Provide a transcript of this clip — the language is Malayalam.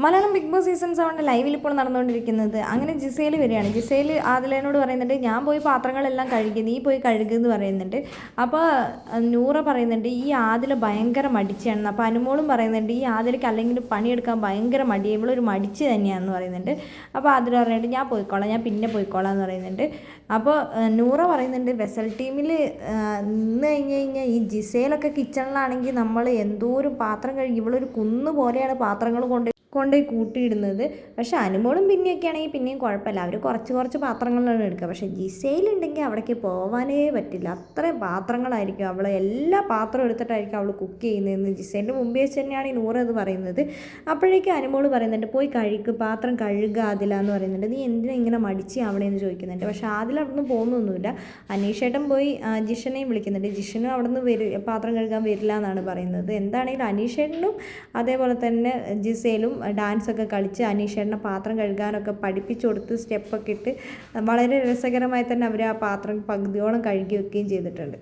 മലയാളം ബിഗ് ബോസ് സീസൺ 7 ലൈവിൽ ഇപ്പോൾ നടന്നുകൊണ്ടിരിക്കുന്നത്. അങ്ങനെ ജിസേൽ വരികയാണ്. ജിസേൽ ആദിലേനോട് പറയുന്നുണ്ട്, ഞാൻ പോയി പാത്രങ്ങളെല്ലാം കഴുകി, നീ പോയി കഴുകുമെന്ന് പറയുന്നുണ്ട്. അപ്പോൾ നൂറ പറയുന്നുണ്ട്, ഈ ആദില ഭയങ്കര മടിച്ചാണെന്ന്. അപ്പോൾ അനുമോളും പറയുന്നുണ്ട്, ഈ ആദിലയ്ക്ക് അല്ലെങ്കിൽ പണിയെടുക്കാൻ ഭയങ്കര മടി, ഇവളൊരു മടിച്ച് തന്നെയാണെന്ന് പറയുന്നുണ്ട്. അപ്പോൾ ആദില പറയുന്നുണ്ട്, ഞാൻ പോയിക്കോളാം, ഞാൻ പിന്നെ പോയിക്കോളാം എന്ന് പറയുന്നുണ്ട്. അപ്പോൾ നൂറ പറയുന്നുണ്ട്, വെസൽ ടീമിൽ നിന്ന് കഴിഞ്ഞാൽ ഈ ജിസേലൊക്കെ കിച്ചണിലാണെങ്കിൽ നമ്മൾ എന്തോരം പാത്രം കഴുകി, ഇവളൊരു കുന്നു പോലെയാണ് പാത്രങ്ങൾ കൊണ്ടുപോയി കൂട്ടിയിടുന്നത്. പക്ഷേ അനുമോളും പിന്നെയൊക്കെ ആണെങ്കിൽ പിന്നെയും കുഴപ്പമില്ല, അവർ കുറച്ച് പാത്രങ്ങളാണ് എടുക്കുക. പക്ഷേ ജിസയിലുണ്ടെങ്കിൽ അവിടേക്ക് പോകാനേ പറ്റില്ല, അത്രയും പാത്രങ്ങളായിരിക്കും. അവൾ എല്ലാ പാത്രവും എടുത്തിട്ടായിരിക്കും അവൾ കുക്ക് ചെയ്യുന്നതെന്ന് ജിസേലിൻ്റെ മുമ്പേ വെച്ച് തന്നെയാണ് ഈ നൂറ് അത് പറയുന്നത്. അപ്പോഴേക്കും അനുമോൾ പറയുന്നുണ്ട്, പോയി പാത്രം കഴുകുക അതില എന്ന് പറയുന്നുണ്ട്. നീ എന്തിനാ ഇങ്ങനെ മടിച്ച് അവിടെ എന്ന് ചോദിക്കുന്നുണ്ട്. പക്ഷേ അതിൽ അവിടെ നിന്ന് പോകുന്നൊന്നുമില്ല. അനീഷേട്ടൻ പോയി ജിഷനെയും വിളിക്കുന്നുണ്ട്. ജിഷനും അവിടെ നിന്ന് പാത്രം കഴുകാൻ വരില്ല എന്നാണ് പറയുന്നത്. എന്താണെങ്കിലും അനീഷേട്ടനും അതേപോലെ തന്നെ ജിസേലും ഡാൻസൊക്കെ കളിച്ച് അനീഷേട്ടനെ പാത്രം കഴുകാനൊക്കെ പഠിപ്പിച്ചു കൊടുത്ത് സ്റ്റെപ്പൊക്കെ ഇട്ട് വളരെ രസകരമായി തന്നെ അവർ ആ പാത്രം പകുതിയോളം കഴുകി വെക്കുകയും ചെയ്തിട്ടുണ്ട്.